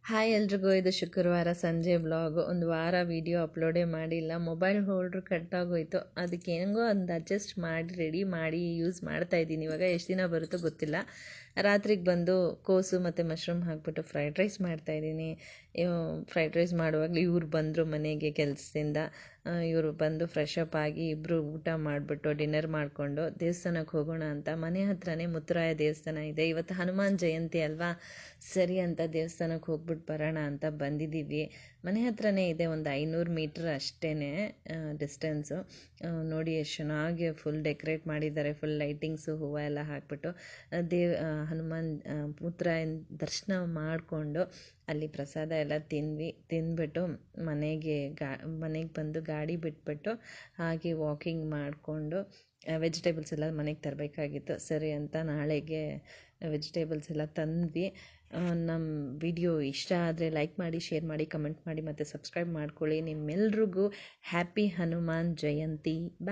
Hi ಎಲ್ರಿಗೂ, ಇದು ಶುಕ್ರವಾರ ಸಂಜೆ ವ್ಲಾಗ್. ಒಂದು ವಾರ ವೀಡಿಯೋ ಅಪ್ಲೋಡೇ ಮಾಡಿಲ್ಲ. ಮೊಬೈಲ್ ಹೋಲ್ಡ್ರ್ ಕಟ್ಟಾಗೋಯ್ತು. ಅದಕ್ಕೆ ಹೆಂಗೋ ಒಂದು ಅಡ್ಜಸ್ಟ್ ಮಾಡಿ ರೆಡಿ ಮಾಡಿ ಯೂಸ್ ಮಾಡ್ತಾ ಇದ್ದೀನಿ. ಇವಾಗ ಎಷ್ಟು ದಿನ ಬರುತ್ತೋ ಗೊತ್ತಿಲ್ಲ. ರಾತ್ರಿಗೆ ಬಂದು ಕೋಸು ಮತ್ತು ಮಶ್ರೂಮ್ ಹಾಕ್ಬಿಟ್ಟು ಫ್ರೈಡ್ ರೈಸ್ ಮಾಡ್ತಾಯಿದ್ದೀನಿ. ಫ್ರೈಡ್ ರೈಸ್ ಮಾಡುವಾಗಲೂ ಇವ್ರು ಬಂದರು ಮನೆಗೆ ಕೆಲಸದಿಂದ. ಇವರು ಬಂದು ಫ್ರೆಶ್ ಅಪ್ ಆಗಿ ಇಬ್ಬರು ಊಟ ಮಾಡಿಬಿಟ್ಟು ಡಿನ್ನರ್ ಮಾಡಿಕೊಂಡು ದೇವಸ್ಥಾನಕ್ಕೆ ಹೋಗೋಣ ಅಂತ. ಮನೆ ಹತ್ರನೇ ಮುತ್ತುರಾಯ ದೇವಸ್ಥಾನ ಇದೆ. ಇವತ್ತು ಹನುಮಾನ್ ಜಯಂತಿ ಅಲ್ವಾ, ಸರಿ ಅಂತ ದೇವಸ್ಥಾನಕ್ಕೆ ಹೋಗ್ಬಿಟ್ಟು ಬರೋಣ ಅಂತ ಬಂದಿದ್ದೀವಿ. ಮನೆ ಹತ್ರನೇ ಇದೆ, ಒಂದು 500 ಮೀಟ್ರ್ ಅಷ್ಟೇ ಡಿಸ್ಟೆನ್ಸು. ನೋಡಿ ಎಷ್ಟು ಚೆನ್ನಾಗಿ ಫುಲ್ ಡೆಕೋರೇಟ್ ಮಾಡಿದ್ದಾರೆ. ಫುಲ್ ಲೈಟಿಂಗ್ಸು, ಹೂವು ಎಲ್ಲ ಹಾಕ್ಬಿಟ್ಟು ಹನುಮಾನ್ ಮುತ್ತುರಾಯನ ದರ್ಶನ ಮಾಡಿಕೊಂಡು ಅಲ್ಲಿ ಪ್ರಸಾದ ಎಲ್ಲ ತಿಂದ್ಬಿಟ್ಟು ಮನೆಗೆ ಬಂದು ಗಾಡಿ ಬಿಟ್ಬಿಟ್ಟು ಹಾಗೆ ವಾಕಿಂಗ್ ಮಾಡಿಕೊಂಡು ವೆಜಿಟೇಬಲ್ಸ್ ಎಲ್ಲ ಮನೆಗೆ ತರಬೇಕಾಗಿತ್ತು. ಸರಿ ಅಂತ ನಾಳೆಗೆ ವೆಜಿಟೇಬಲ್ಸ್ ಎಲ್ಲ ತಂದ್ವಿ. ನಮ್ಮ ವಿಡಿಯೋ ಇಷ್ಟ ಆದರೆ ಲೈಕ್ ಮಾಡಿ, ಶೇರ್ ಮಾಡಿ, ಕಮೆಂಟ್ ಮಾಡಿ ಮತ್ತು ಸಬ್ಸ್ಕ್ರೈಬ್ ಮಾಡ್ಕೊಳ್ಳಿ. ನಿಮ್ಮೆಲ್ರಿಗೂ ಹ್ಯಾಪಿ ಹನುಮಾನ್ ಜಯಂತಿ.